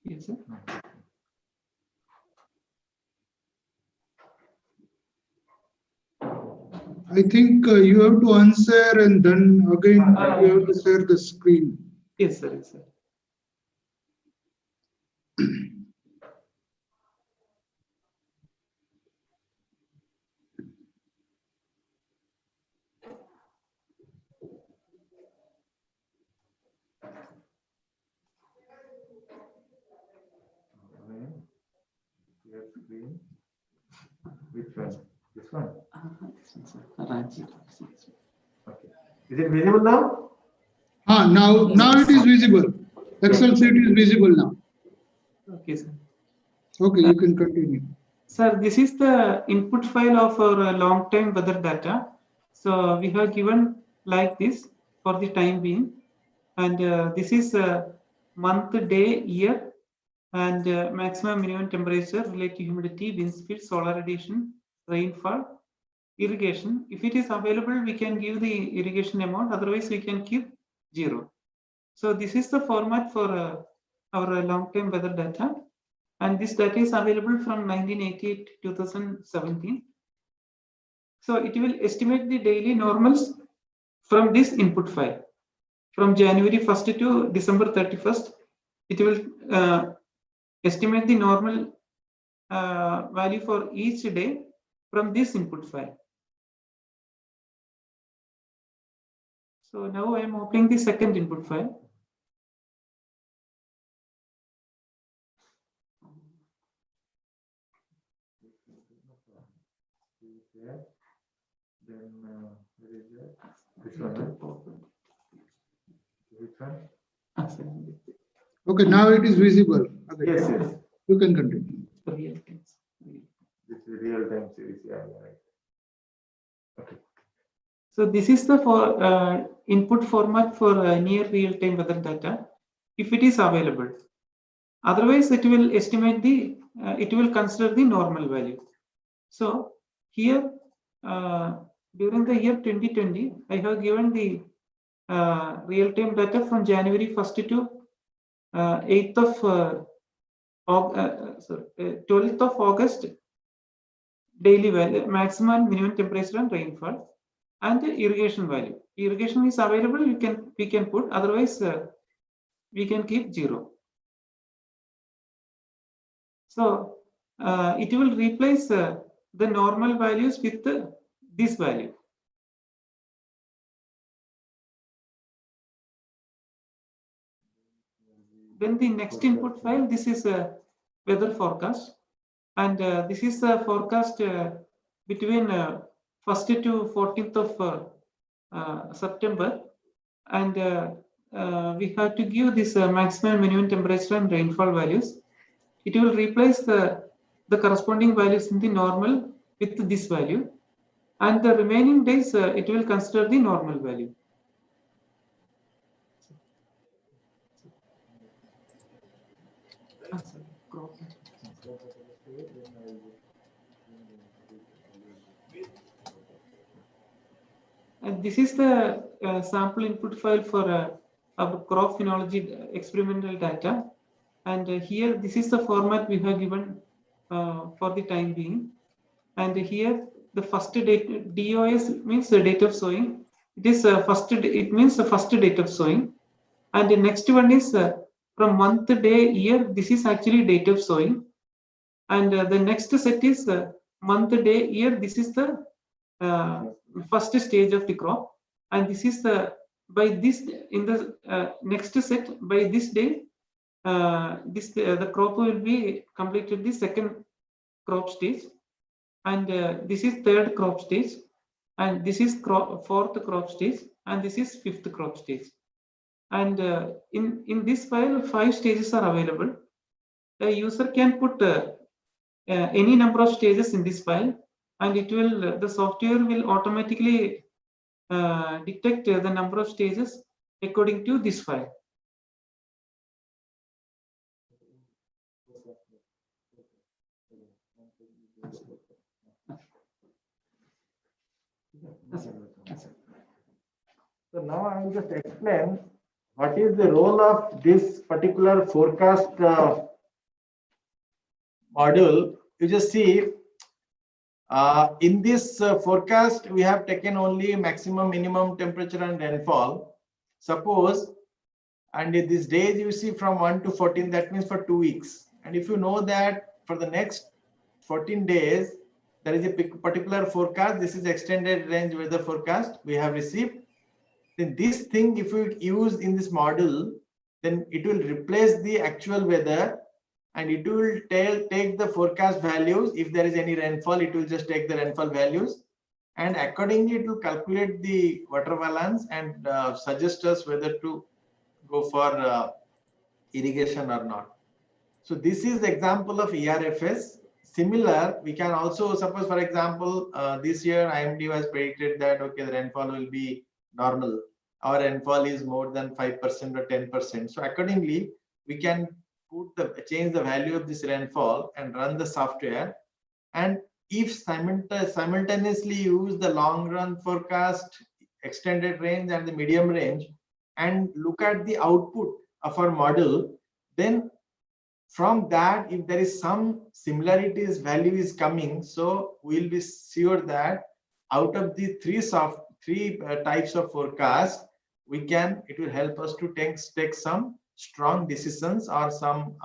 Yes, sir.
I think you have to unshare and then again you have to share the screen.
Yes, sir. Yes, sir.
Which one? This one?
This one, sir. Ranchi.
Okay. Is it visible now?
Now it is visible. Excel sheet is visible now.
Okay, sir.
Okay, you can continue.
Sir, this is the input file of our long-time weather data. So we have given like this for the time being, and this is month, day, year, and maximum minimum temperature, relative humidity, wind speed, solar radiation, rainfall, irrigation. If it is available, we can give the irrigation amount. Otherwise, we can keep 0. So this is the format for our long-term weather data, and this data is available from 1988 to 2017. So it will estimate the daily normals from this input file. From January 1st to December 31st, it will estimate the normal value for each day from this input file. So now I am opening the second input file.
Then where is that? This one, right? Which one?
Okay, now it is visible. Okay.
Yes, yes.
You can continue.
This is real time series. Yeah, right. Okay.
So this is the input format for near real-time weather data, if it is available. Otherwise, it will estimate the, it will consider the normal value. So here, during the year 2020, I have given the real-time data from January 1st to 8th of 12th of August, daily value, maximum, minimum temperature and rainfall, and the irrigation value. Irrigation is available, we can put, otherwise we can keep 0. So it will replace the normal values with this value. then the next input file, this is a weather forecast, and this is the forecast between 1st to 14th of September, and we have to give this maximum minimum temperature and rainfall values. It will replace the corresponding values in the normal with this value, and the remaining days it will consider the normal value. And this is the sample input file for our crop phenology experimental data. And here, this is the format we have given for the time being. And here, the first date, DOS means the date of sowing. It is it means the first date of sowing. And the next one is from month, day, year. This is actually date of sowing. And the next set is month, day, year. This is the first stage of the crop, and this is the by this in the next set by this day the crop will be completed the second crop stage, and this is third crop stage, and this is fourth crop stage, and this is fifth crop stage. And in this file 5 stages are available. The user can put any number of stages in this file, and it will the software will automatically detect the number of stages according to this file.
So now I will just explain what is the role of this particular forecast module. You just see in this forecast, we have taken only maximum, minimum temperature and rainfall. Suppose, and these days you see from 1 to 14, that means for 2 weeks. And if you know that for the next 14 days, there is a particular forecast, this is extended range weather forecast we have received. Then this thing, if you use in this model, then it will replace the actual weather, and it will take the forecast values. If there is any rainfall, it will just take the rainfall values, and accordingly it will calculate the water balance and suggest us whether to go for irrigation or not. So this is the example of ERFS. Similar, we can also suppose, for example, this year IMD has predicted that okay, the rainfall will be normal. Our rainfall is more than 5% or 10%. So accordingly, we can change the value of this rainfall and run the software. And if simultaneously use the long run forecast, extended range and the medium range, and look at the output of our model, then from that, if there is some similarities, value is coming, so we'll be sure that out of the three types of forecast, it will help us to take some strong decisions or some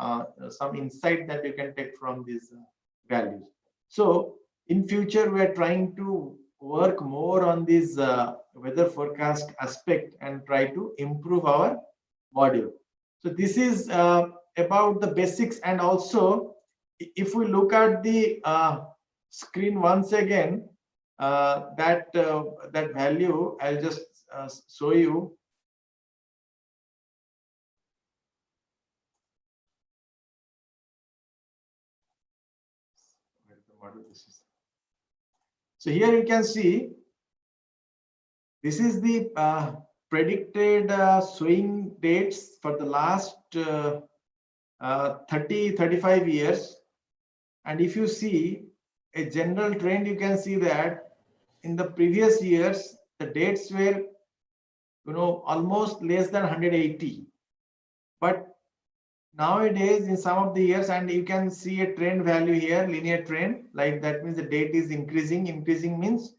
insight that you can take from these values. So in future, we are trying to work more on this weather forecast aspect and try to improve our module. So this is about the basics. And also, if we look at the screen once again, that value, I'll just show you. So here you can see this is the predicted sowing dates for the last 35 years. And if you see a general trend, you can see that in the previous years, the dates were, almost less than 180. But nowadays, in some of the years, and you can see a trend value here, linear trend, like that means the date is increasing. Increasing means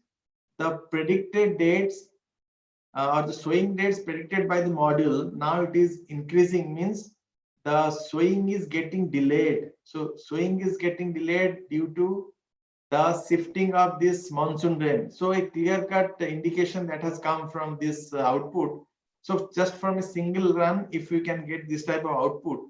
the predicted dates or the sowing dates predicted by the module, now it is increasing, means the sowing is getting delayed. So sowing is getting delayed due to the shifting of this monsoon rain. So a clear-cut indication that has come from this output So just from a single run, if you can get this type of output,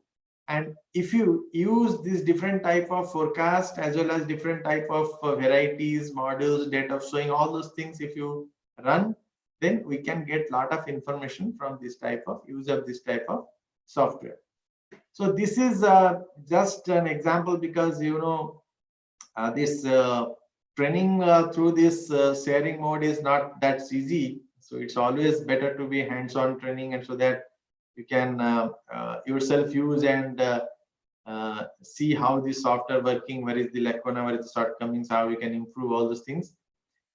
and if you use this different type of forecast as well as different type of varieties, models, data showing all those things, if you run, then we can get lot of information from this type of use of this type of software. So this is just an example, because this training through this sharing mode is not that easy. So it's always better to be hands-on training, and so that you can yourself use and see how this software working, where is the lacuna, where is the shortcomings, how you can improve all those things.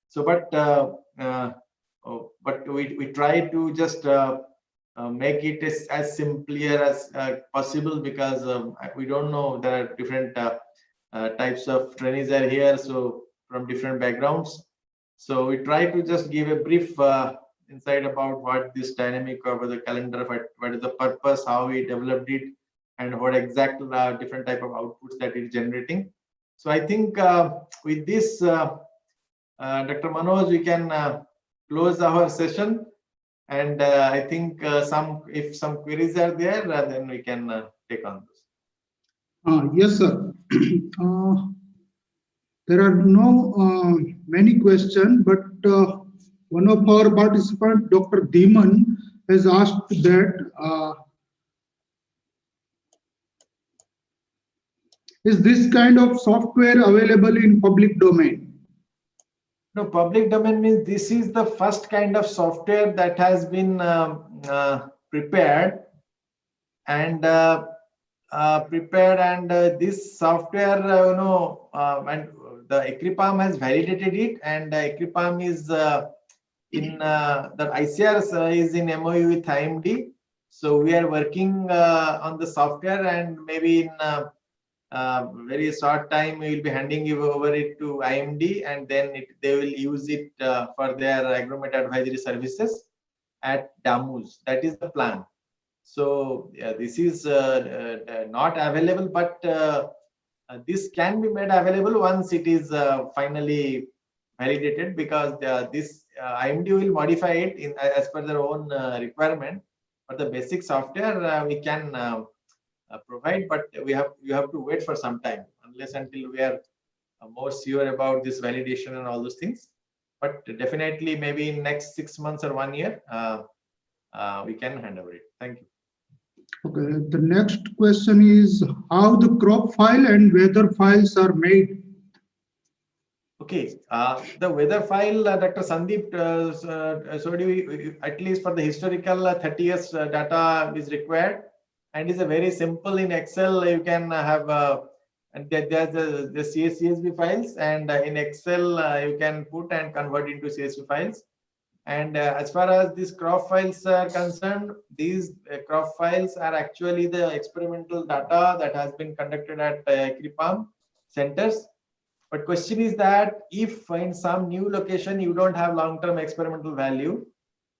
So but we try to just make it as simpler as possible, because we don't know, there are different types of trainees are here, so from different backgrounds. So we try to just give a brief insight about what this dynamic over the calendar, what is the purpose, how we developed it, and what exact different type of outputs that it's generating. So I think with this, Dr. Manoj, we can close our session. And I think if some queries are there, then we can take on those.
Yes, sir. There are no many questions, but one of our participants, Dr. Dhiman, has asked that is this kind of software available in public domain?
No, public domain means this is the first kind of software that has been prepared, and this software, and the ECRIPAM has validated it, and ECRIPAM is in the ICAR is in MOU with IMD. So we are working on the software, and maybe in very short time we will be handing over it to IMD, and then they will use it for their agromet advisory services at DAMUs. That is the plan. So this is not available, but this can be made available once it is finally validated, because this IMD will modify it as per their own requirement. But the basic software we can provide, but you have to wait for some time, unless until we are more sure about this validation and all those things. But definitely, maybe in next 6 months or 1 year, we can hand over it. Thank you.
Okay, the next question is how the crop file and weather files are made.
Okay, the weather file, Dr. Sandeep showed you, at least for the historical 30 years data is required, and is a very simple in Excel. You can have and there's the CSV files, and in Excel you can put and convert into CSV files. And as far as these crop files are concerned, these crop files are actually the experimental data that has been conducted at ECRIPAM centers. But question is that if in some new location you don't have long-term experimental value,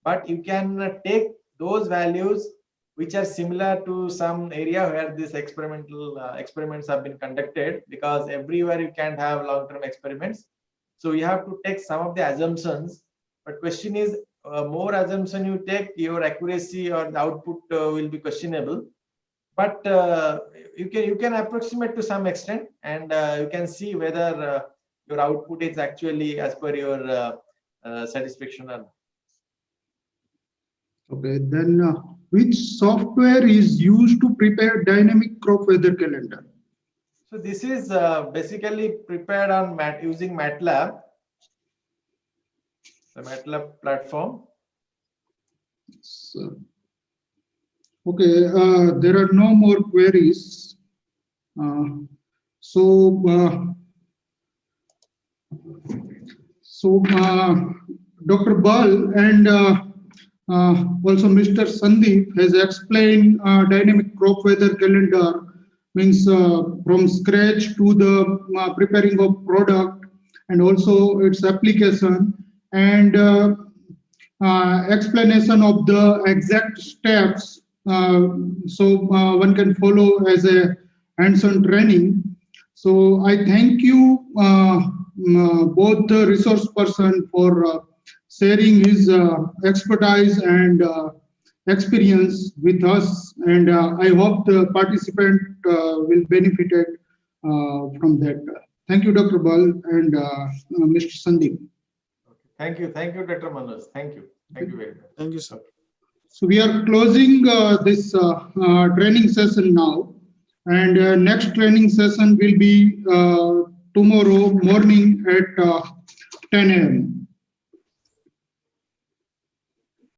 but you can take those values which are similar to some area where these experimental experiments have been conducted, because everywhere you can't have long-term experiments. So you have to take some of the assumptions. But question is, more assumption you take, your accuracy or the output will be questionable. But you can approximate to some extent, and you can see whether your output is actually as per your satisfaction or not.
Okay, then which software is used to prepare dynamic crop weather calendar?
So this is basically prepared on using MATLAB, the MATLAB platform.
So, okay, there are no more queries. Dr. Bal and also Mr. Sandeep has explained dynamic crop weather calendar means from scratch to the preparing of product, and also its application, and explanation of the exact steps so one can follow as a hands-on training. So I thank you both the resource person for sharing his expertise and experience with us, and I hope the participant will benefit from that. Thank you, Dr. Bal and Mr. Sandeep.
Thank you, Dr. Manoj. Thank you very much.
Thank you, sir.
So we are closing this training session now, and next training session will be tomorrow morning at 10 a.m.